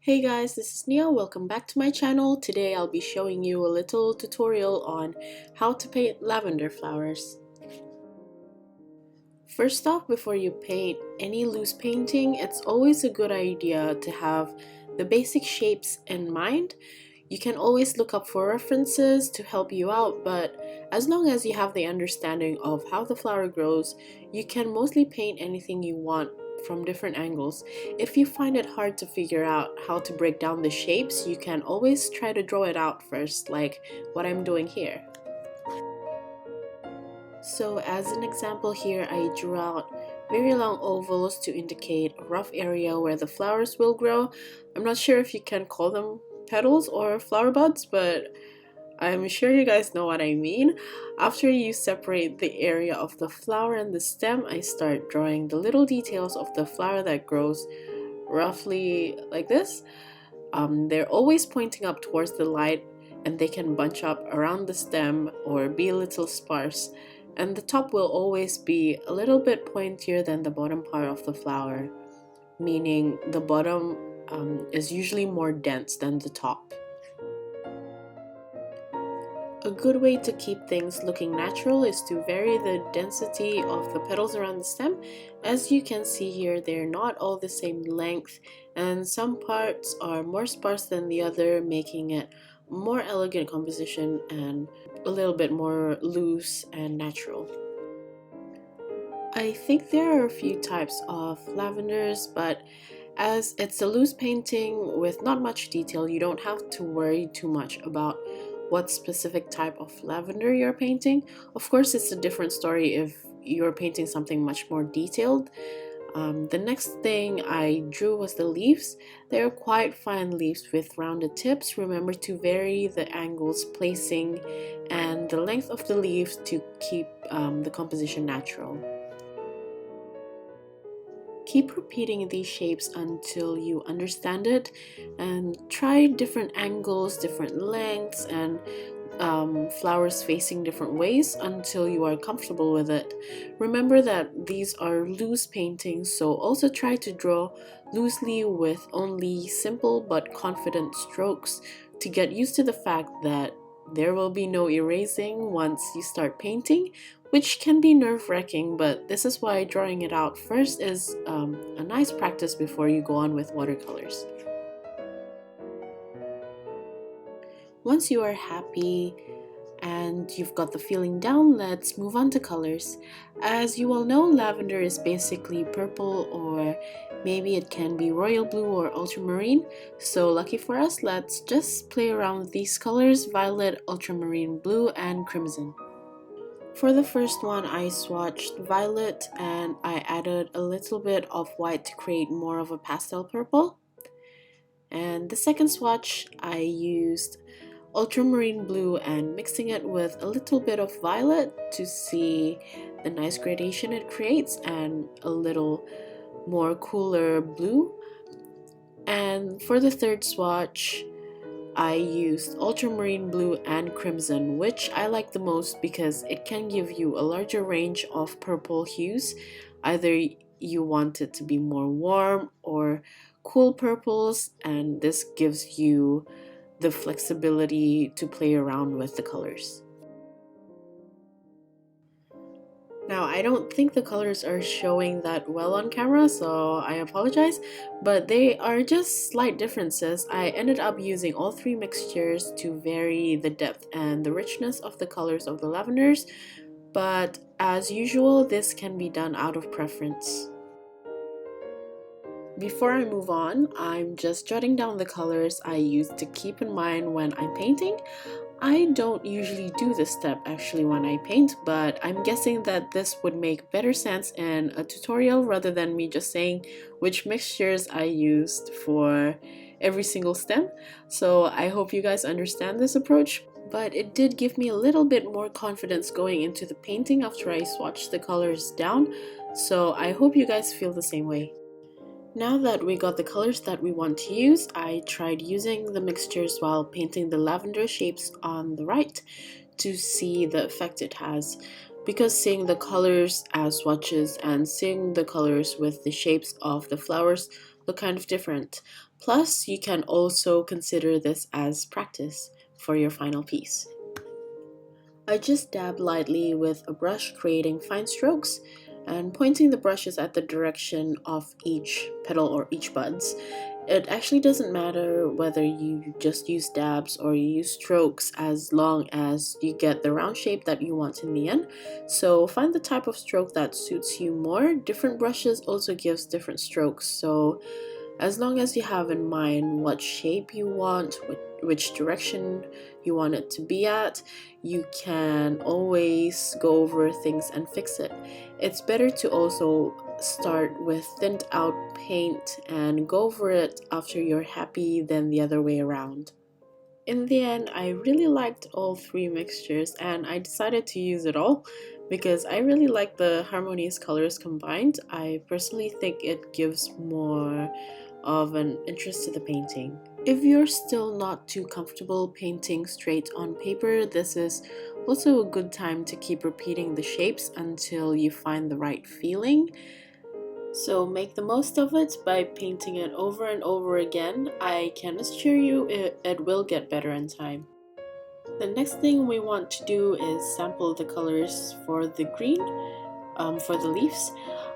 Hey guys, this is Nia. Welcome back to my channel. Today I'll be showing you a little tutorial on how to paint lavender flowers. First off, before you paint any loose painting, it's always a good idea to have the basic shapes in mind. You can always look up for references to help you out, but as long as you have the understanding of how the flower grows, you can mostly paint anything you want from different angles. If you find it hard to figure out how to break down the shapes, you can always try to draw it out first, like what I'm doing here. So as an example here, I drew out very long ovals to indicate a rough area where the flowers will grow. I'm not sure if you can call them petals or flower buds, but I'm sure you guys know what I mean. After you separate the area of the flower and the stem, I start drawing the little details of the flower that grows roughly like this. They're always pointing up towards the light, and they can bunch up around the stem or be a little sparse. And the top will always be a little bit pointier than the bottom part of the flower, meaning the bottom is usually more dense than the top. A good way to keep things looking natural is to vary the density of the petals around the stem. As you can see here, they're not all the same length, and some parts are more sparse than the other, making it a more elegant composition and a little bit more loose and natural. I think there are a few types of lavenders, but as it's a loose painting with not much detail, you don't have to worry too much about what specific type of lavender you're painting. Of course, it's a different story if you're painting something much more detailed. The next thing I drew was the leaves. They're quite fine leaves with rounded tips. Remember to vary the angles, placing, and the length of the leaves to keep the composition natural. Keep repeating these shapes until you understand it, and try different angles, different lengths, and flowers facing different ways until you are comfortable with it. Remember that these are loose paintings, so also try to draw loosely with only simple but confident strokes to get used to the fact that there will be no erasing once you start painting, which can be nerve-wracking, but this is why drawing it out first is a nice practice before you go on with watercolors. Once you are happy and you've got the feeling down, let's move on to colors. As you all know, lavender is basically purple, or maybe it can be royal blue or ultramarine. So lucky for us, let's just play around with these colors: violet, ultramarine blue, and crimson. For the first one, I swatched violet and I added a little bit of white to create more of a pastel purple. And the second swatch, I used ultramarine blue and mixing it with a little bit of violet to see the nice gradation it creates, and a little more cooler blue. And for the third swatch, I used ultramarine blue and crimson, which I like the most because it can give you a larger range of purple hues. Either you want it to be more warm or cool purples, and this gives you the flexibility to play around with the colors. Now, I don't think the colors are showing that well on camera, so I apologize, but they are just slight differences. I ended up using all three mixtures to vary the depth and the richness of the colors of the lavenders, but as usual, this can be done out of preference. Before I move on, I'm just jotting down the colors I use to keep in mind when I'm painting. I don't usually do this step actually when I paint, but I'm guessing that this would make better sense in a tutorial rather than me just saying which mixtures I used for every single stem. So I hope you guys understand this approach, but it did give me a little bit more confidence going into the painting after I swatched the colors down, so I hope you guys feel the same way. Now that we got the colors that we want to use, I tried using the mixtures while painting the lavender shapes on the right to see the effect it has. Because seeing the colors as swatches and seeing the colors with the shapes of the flowers look kind of different. Plus, you can also consider this as practice for your final piece. I just dab lightly with a brush, creating fine strokes and pointing the brushes at the direction of each petal or each buds. It actually doesn't matter whether you just use dabs or you use strokes, as long as you get the round shape that you want in the end. So find the type of stroke that suits you more. Different brushes also gives different strokes, so as long as you have in mind what shape you want, which direction you want it to be at, you can always go over things and fix it. It's better to also start with thinned out paint and go over it after you're happy than the other way around. In the end, I really liked all three mixtures and I decided to use it all because I really like the harmonious colors combined. I personally think it gives more of an interest to the painting. If you're still not too comfortable painting straight on paper, this is also a good time to keep repeating the shapes until you find the right feeling. So make the most of it by painting it over and over again. I can assure you it will get better in time. The next thing we want to do is sample the colors for the green, for the leaves.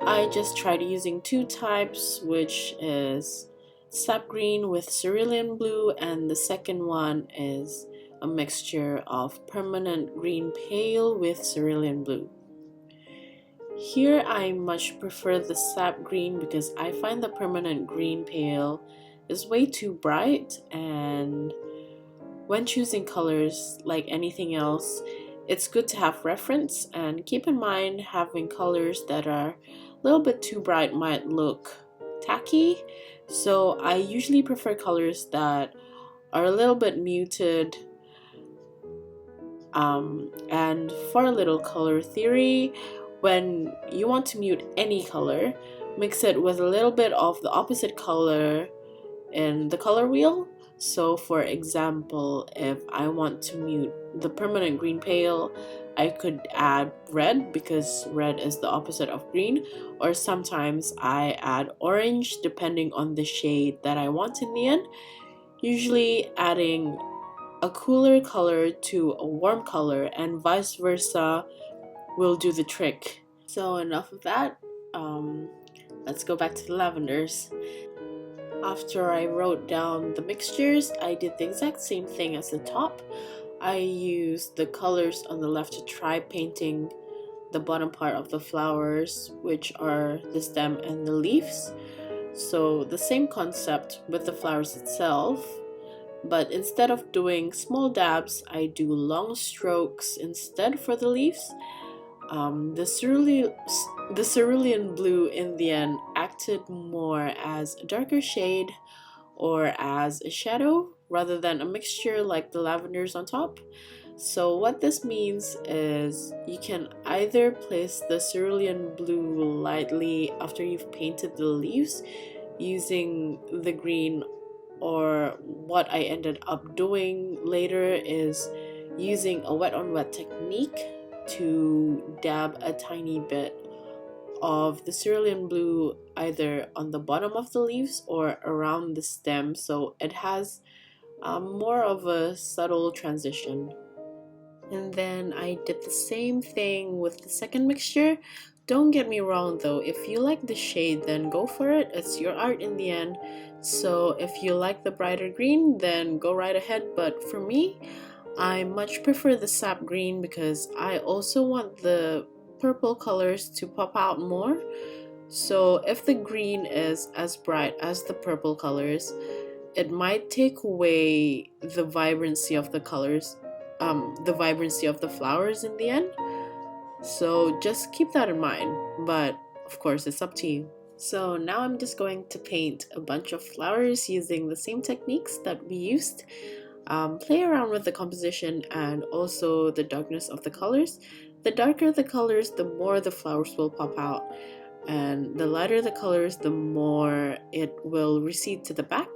I just tried using two types, which is sap green with cerulean blue, and the second one is a mixture of permanent green pale with cerulean blue. Here I much prefer the sap green because I find the permanent green pale is way too bright, and when choosing colors, like anything else, it's good to have reference and keep in mind having colors that are a little bit too bright might look tacky. So I usually prefer colors that are a little bit muted. And for a little color theory, when you want to mute any color, mix it with a little bit of the opposite color in the color wheel. So for example, if I want to mute the permanent green pale, I could add red because red is the opposite of green, or sometimes I add orange depending on the shade that I want in the end. Usually adding a cooler color to a warm color and vice versa will do the trick. So enough of that, let's go back to the lavenders. After I wrote down the mixtures, I did the exact same thing as the top. I used the colors on the left to try painting the bottom part of the flowers, which are the stem and the leaves. So the same concept with the flowers itself, but instead of doing small dabs, I do long strokes instead for the leaves. The cerulean blue in the end acted more as a darker shade or as a shadow rather than a mixture like the lavenders on top. So what this means is you can either place the cerulean blue lightly after you've painted the leaves using the green, or what I ended up doing later is using a wet on wet technique to dab a tiny bit of the cerulean blue either on the bottom of the leaves or around the stem, so it has more of a subtle transition. And then I did the same thing with the second mixture. Don't get me wrong though, if you like the shade, then go for it. It's your art in the end. So if you like the brighter green, then go right ahead. But for me, I much prefer the sap green because I also want the purple colors to pop out more. So if the green is as bright as the purple colors, it might take away the vibrancy of the colors, the vibrancy of the flowers in the end. So just keep that in mind, but of course it's up to you. So now I'm just going to paint a bunch of flowers using the same techniques that we used. Play around with the composition and also the darkness of the colors. The darker the colors, the more the flowers will pop out, and the lighter the colors, the more it will recede to the back.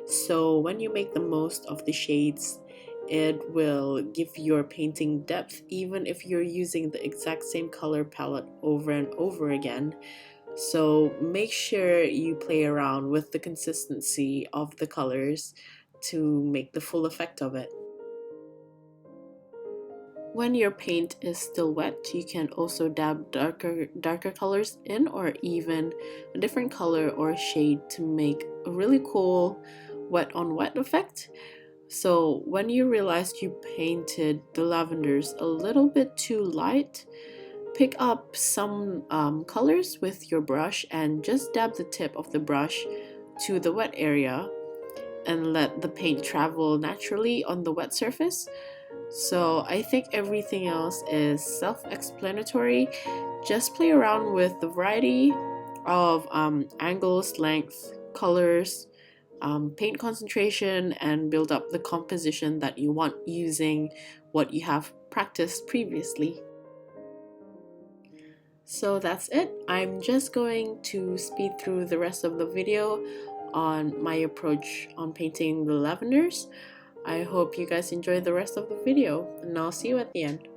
So when you make the most of the shades, it will give your painting depth even if you're using the exact same color palette over and over again. So make sure you play around with the consistency of the colors to make the full effect of it. When your paint is still wet, you can also dab darker colors in, or even a different color or shade to make a really cool wet on wet effect. So when you realize you painted the lavenders a little bit too light, pick up some colors with your brush and just dab the tip of the brush to the wet area and let the paint travel naturally on the wet surface. So I think everything else is self-explanatory. Just play around with the variety of angles, length, colors, paint concentration, and build up the composition that you want using what you have practiced previously. So that's it. I'm just going to speed through the rest of the video on my approach on painting the lavenders. I hope you guys enjoy the rest of the video, and I'll see you at the end.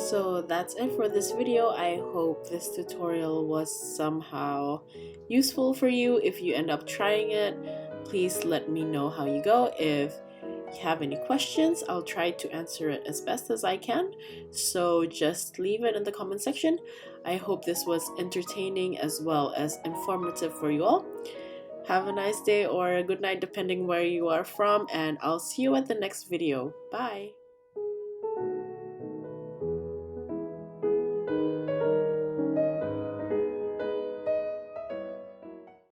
So that's it for this video. I hope this tutorial was somehow useful for you. If you end up trying it, please let me know how you go. If you have any questions, I'll try to answer it as best as I can. So just leave it in the comment section. I hope this was entertaining as well as informative for you all. Have a nice day or a good night depending where you are from, and I'll see you at the next video. Bye!